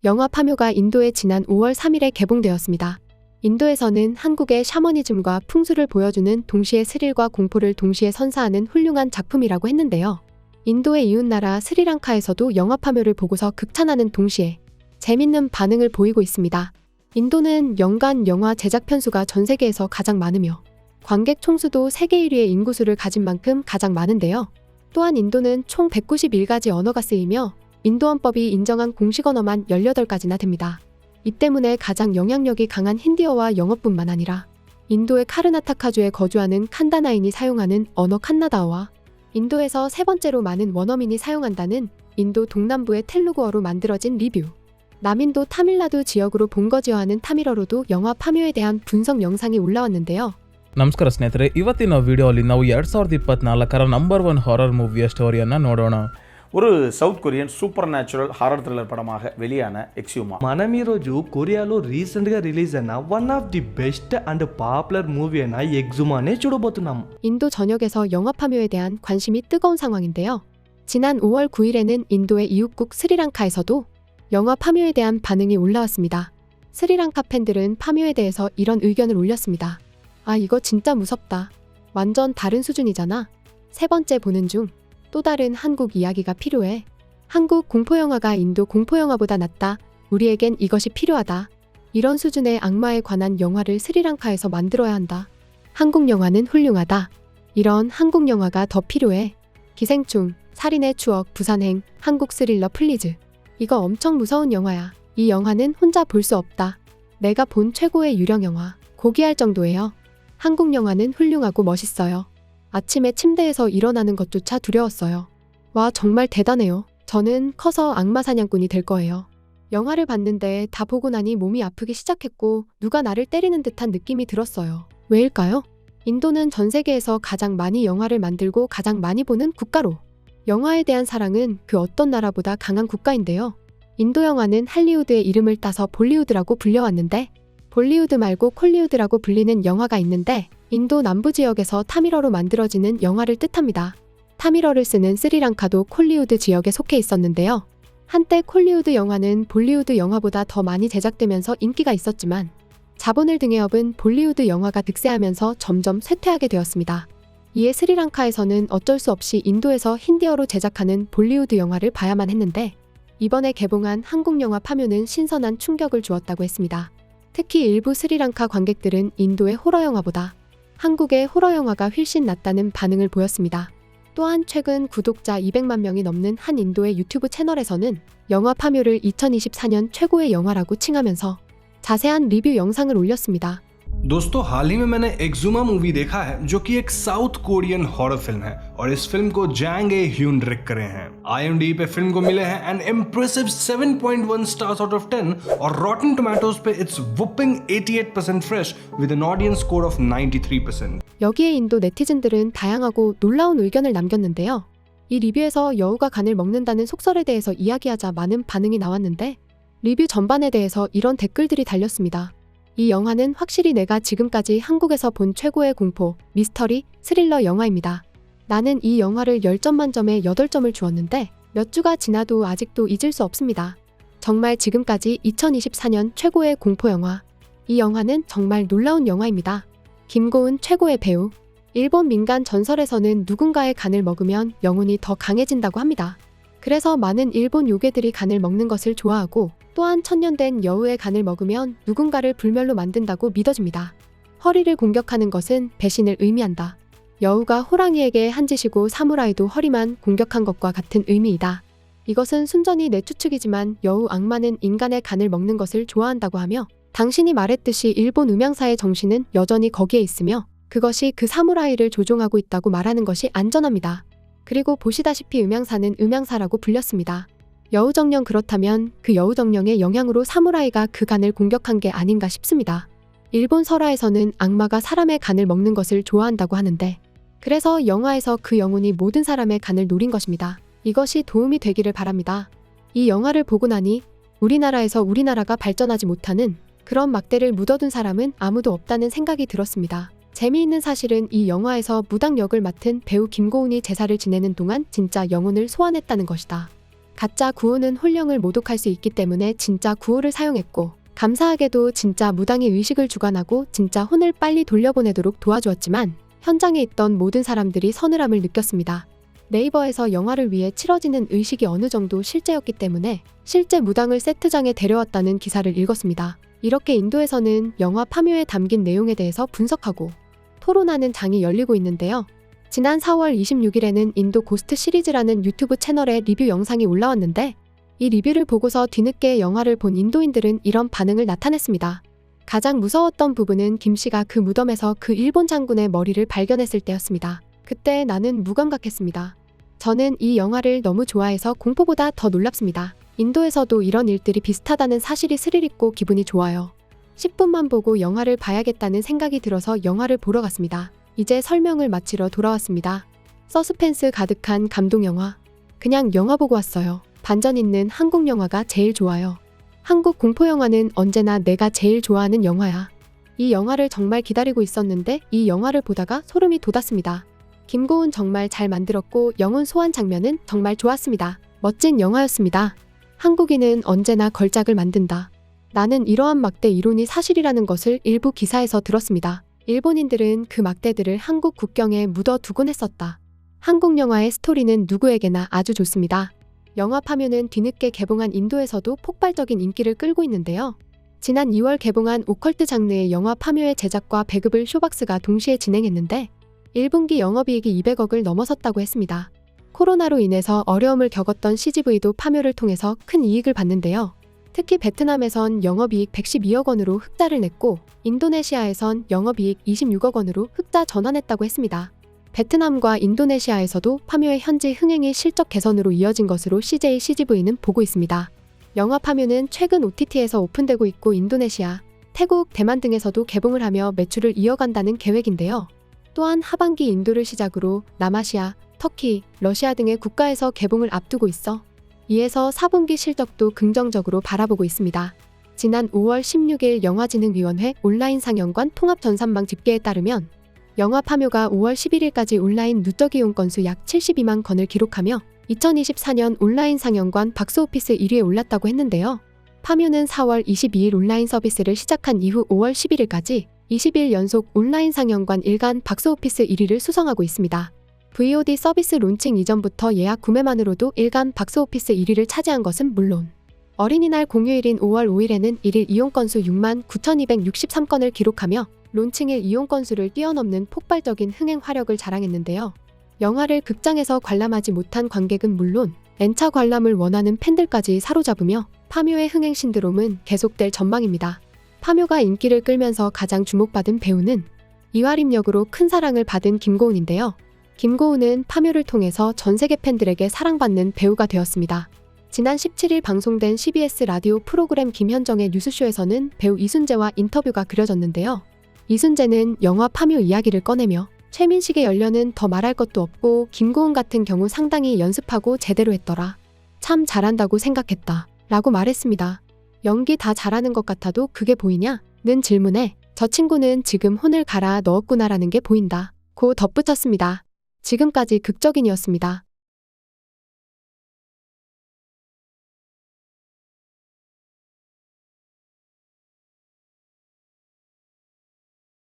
영화 파묘가 인도에 지난 5월 3일에 개봉되었습니다. 인도에서는 한국의 샤머니즘과 풍수를 보여주는 동시에 스릴과 공포를 동시에 선사하는 훌륭한 작품이라고 했는데요. 인도의 이웃나라 스리랑카에서도 영화 파묘를 보고서 극찬하는 동시에 재밌는 반응을 보이고 있습니다. 인도는 연간 영화 제작 편수가 전 세계에서 가장 많으며 관객 총수도 세계 1위의 인구수를 가진 만큼 가장 많은데요. 또한 인도는 총 191가지 언어가 쓰이며 인도헌법이 인정한 공식 언어만 18가지나 됩니다. 이 때문에 가장 영향력이 강한 힌디어와 영어뿐만 아니라 인도의 카르나타카주에 거주하는 칸다나인이 사용하는 언어 칸나다어와 인도에서 세 번째로 많은 원어민이 사용한다는 인도 동남부의 텔루구어로 만들어진 리뷰, 남인도 타밀나두 지역으로 본거지어하는 타밀어로도 영화 파묘에 대한 분석 영상이 올라왔는데요. ನಮಸ್ಕಾರ ಸ್ನೇಹಿತರೆ, ಇವತ್ತಿನ ವಿಡಿಯೋಲಿ ನಾವು 2024ರ ನಂಬರ್ 1 ಹಾರರ್ ಮೂವಿಯ ಸ್ಟೋರಿಯನ್ನು ನೋಡೋಣ. ஒரு south Korean super natural horror thriller పడமாக வெளியான ఎక్స్యూమా. మనం ఈరోజు కొరియాలో రీసెంట్గా రిలీజ్ అయిన one of the best and popular movie అయిన ఎగ్జుమానే చూడబోతున్నాం. 인도 전역에서 영화 파묘에 대한 관심이 뜨거운 상황인데요. 지난 5월 9일에는 인도의 이웃국 스리랑카에서도 영화 파묘에 대한 반응이 올라왔습니다. 스리랑카 팬들은 파묘에 대해서 이런 의견을 올렸습니다. 아, 이거 진짜 무섭다. 완전 다른 수준이잖아. 세 번째 보는 중 또 다른 한국 이야기가 필요해. 한국 공포영화가 인도 공포영화보다 낫다. 우리에겐 이것이 필요하다. 이런 수준의 악마에 관한 영화를 스리랑카에서 만들어야 한다. 한국 영화는 훌륭하다. 이런 한국 영화가 더 필요해. 기생충, 살인의 추억, 부산행, 한국 스릴러 플리즈. 이거 엄청 무서운 영화야. 이 영화는 혼자 볼 수 없다. 내가 본 최고의 유령 영화. 고귀할 정도예요. 한국 영화는 훌륭하고 멋있어요. 아침에 침대에서 일어나는 것조차 두려웠어요. 와, 정말 대단해요. 저는 커서 악마 사냥꾼이 될 거예요. 영화를 봤는데 다 보고 나니 몸이 아프기 시작했고 누가 나를 때리는 듯한 느낌이 들었어요. 왜일까요? 인도는 전 세계에서 가장 많이 영화를 만들고 가장 많이 보는 국가로 영화에 대한 사랑은 그 어떤 나라보다 강한 국가인데요. 인도 영화는 할리우드의 이름을 따서 볼리우드라고 불려왔는데 볼리우드 말고 콜리우드라고 불리는 영화가 있는데 인도 남부 지역에서 타밀어로 만들어지는 영화를 뜻합니다. 타밀어를 쓰는 스리랑카도 콜리우드 지역에 속해 있었는데요. 한때 콜리우드 영화는 볼리우드 영화보다 더 많이 제작되면서 인기가 있었지만 자본을 등에 업은 볼리우드 영화가 득세하면서 점점 쇠퇴하게 되었습니다. 이에 스리랑카에서는 어쩔 수 없이 인도에서 힌디어로 제작하는 볼리우드 영화를 봐야만 했는데 이번에 개봉한 한국 영화 파묘는 신선한 충격을 주었다고 했습니다. 특히 일부 스리랑카 관객들은 인도의 호러 영화보다 한국의 호러 영화가 훨씬 낫다는 반응을 보였습니다. 또한 최근 구독자 200만 명이 넘는 한 인도의 유튜브 채널에서는 영화 파묘를 2024년 최고의 영화라고 칭하면서 자세한 리뷰 영상을 올렸습니다. दोस्तों, हाल ही में मैंने एक्जुमा मूवी देखा है जो कि एक साउथ कोरियन हॉरर फिल्म है और इस फिल्म को जैंग ए ह्यून डायरेक्ट करे हैं। IMDb पे फिल्म को मिले हैं N impressive 7.1 stars out of 10 और रॉटन टोमेटोज पे it's whopping 88% fresh with an audience score of 93%. 여기에 인도 네티즌들은 다양하고 놀라운 의견을 남겼는데요. 이 리뷰에서 여우가 간을 먹는다는 속설에 대해서 이야기하자 많은 반응이 나왔는데 리뷰 전반에 대해서 이런 댓글들이 달렸습니다. 이 영화는 확실히 내가 지금까지 한국에서 본 최고의 공포, 미스터리, 스릴러 영화입니다. 나는 이 영화를 10점 만점에 8점을 주었는데 몇 주가 지나도 아직도 잊을 수 없습니다. 정말 지금까지 2024년 최고의 공포 영화. 이 영화는 정말 놀라운 영화입니다. 김고은 최고의 배우. 일본 민간 전설에서는 누군가의 간을 먹으면 영혼이 더 강해진다고 합니다. 그래서 많은 일본 요괴들이 간을 먹는 것을 좋아하고 또한 천년된 여우의 간을 먹으면 누군가를 불멸로 만든다고 믿어집니다. 허리를 공격하는 것은 배신을 의미한다. 여우가 호랑이에게 한 짓이고 사무라이도 허리만 공격한 것과 같은 의미이다. 이것은 순전히 내 추측이지만 여우 악마는 인간의 간을 먹는 것을 좋아한다고 하며 당신이 말했듯이 일본 음향사의 정신은 여전히 거기에 있으며 그것이 그 사무라이를 조종하고 있다고 말하는 것이 안전합니다. 그리고 보시다시피 음향사는 음향사라고 불렸습니다. 여우정령 그렇다면 그 여우정령의 영향으로 사무라이가 그 간을 공격한 게 아닌가 싶습니다. 일본 설화에서는 악마가 사람의 간을 먹는 것을 좋아한다고 하는데 그래서 영화에서 그 영혼이 모든 사람의 간을 노린 것입니다. 이것이 도움이 되기를 바랍니다. 이 영화를 보고 나니 우리나라에서 우리나라가 발전하지 못하는 그런 막대를 묻어둔 사람은 아무도 없다는 생각이 들었습니다. 재미있는 사실은 이 영화에서 무당 역을 맡은 배우 김고은이 제사를 지내는 동안 진짜 영혼을 소환했다는 것이다. 가짜 구호는 혼령을 모독할 수 있기 때문에 진짜 구호를 사용했고, 감사하게도 진짜 무당이 의식을 주관하고 진짜 혼을 빨리 돌려보내도록 도와주었지만 현장에 있던 모든 사람들이 서늘함을 느꼈습니다. 네이버에서 영화를 위해 치러지는 의식이 어느 정도 실제였기 때문에 실제 무당을 세트장에 데려왔다는 기사를 읽었습니다. 이렇게 인도에서는 영화 파묘에 담긴 내용에 대해서 분석하고 토론하는 장이 열리고 있는데요. 지난 4월 26일에는 인도 고스트 시리즈라는 유튜브 채널에 리뷰 영상이 올라왔는데 이 리뷰를 보고서 뒤늦게 영화를 본 인도인들은 이런 반응을 나타냈습니다. 가장 무서웠던 부분은 김 씨가 그 무덤에서 그 일본 장군의 머리를 발견했을 때였습니다. 그때 나는 무감각했습니다. 저는 이 영화를 너무 좋아해서 공포보다 더 놀랍습니다. 인도에서도 이런 일들이 비슷하다는 사실이 스릴 있고 기분이 좋아요. 10분만 보고 영화를 봐야겠다는 생각이 들어서 영화를 보러 갔습니다. 이제 설명을 마치러 돌아왔습니다. 서스펜스 가득한 감동 영화. 그냥 영화 보고 왔어요. 반전 있는 한국 영화가 제일 좋아요. 한국 공포 영화는 언제나 내가 제일 좋아하는 영화야. 이 영화를 정말 기다리고 있었는데 이 영화를 보다가 소름이 돋았습니다. 김고은 정말 잘 만들었고 영혼 소환 장면은 정말 좋았습니다. 멋진 영화였습니다. 한국인은 언제나 걸작을 만든다. 나는 이러한 막대 이론이 사실이라는 것을 일부 기사에서 들었습니다. 일본인들은 그 막대들을 한국 국경에 묻어두곤 했었다. 한국 영화의 스토리는 누구에게나 아주 좋습니다. 영화 파묘는 뒤늦게 개봉한 인도에서도 폭발적인 인기를 끌고 있는데요. 지난 2월 개봉한 오컬트 장르의 영화 파묘의 제작과 배급을 쇼박스가 동시에 진행했는데 1분기 영업이익이 200억을 넘어섰다고 했습니다. 코로나로 인해서 어려움을 겪었던 CGV도 파묘를 통해서 큰 이익을 봤는데요. 특히 베트남에선 영업이익 112억 원으로 흑자를 냈고 인도네시아에선 영업이익 26억 원으로 흑자 전환했다고 했습니다. 베트남과 인도네시아에서도 파묘의 현지 흥행이 실적 개선으로 이어진 것으로 CJCGV는 보고 있습니다. 영화 파묘는 최근 OTT에서 오픈되고 있고 인도네시아, 태국, 대만 등에서도 개봉을 하며 매출을 이어간다는 계획인데요. 또한 하반기 인도를 시작으로 남아시아, 터키, 러시아 등의 국가에서 개봉을 앞두고 있어 이에서 4분기 실적도 긍정적으로 바라보고 있습니다. 지난 5월 16일 영화진흥위원회 온라인 상영관 통합전산망 집계에 따르면 영화 파묘가 5월 11일까지 온라인 누적 이용 건수 약 72만 건을 기록하며 2024년 온라인 상영관 박스오피스 1위에 올랐다고 했는데요. 파묘는 4월 22일 온라인 서비스를 시작한 이후 5월 11일까지 20일 연속 온라인 상영관 일간 박스오피스 1위를 수성하고 있습니다. VOD 서비스 론칭 이전부터 예약 구매만으로도 일간 박스오피스 1위를 차지한 것은 물론 어린이날 공휴일인 5월 5일에는 1일 이용 건수 6만 9,263건을 기록하며 론칭일 이용 건수를 뛰어넘는 폭발적인 흥행 화력을 자랑했는데요. 영화를 극장에서 관람하지 못한 관객은 물론 N차 관람을 원하는 팬들까지 사로잡으며 파묘의 흥행 신드롬은 계속될 전망입니다. 파묘가 인기를 끌면서 가장 주목받은 배우는 이화림 역으로 큰 사랑을 받은 김고은인데요. 김고은은 파묘를 통해서 전 세계 팬들에게 사랑받는 배우가 되었습니다. 지난 17일 방송된 CBS 라디오 프로그램 김현정의 뉴스쇼에서는 배우 이순재와 인터뷰가 그려졌는데요. 이순재는 영화 파묘 이야기를 꺼내며 최민식의 연려는 더 말할 것도 없고 김고은 같은 경우 상당히 연습하고 제대로 했더라. 참 잘한다고 생각했다. 라고 말했습니다. 연기 다 잘하는 것 같아도 그게 보이냐? 는 질문에 저 친구는 지금 혼을 갈아 넣었구나라는 게 보인다. 고 덧붙였습니다. 지금까지 극적인이었습니다.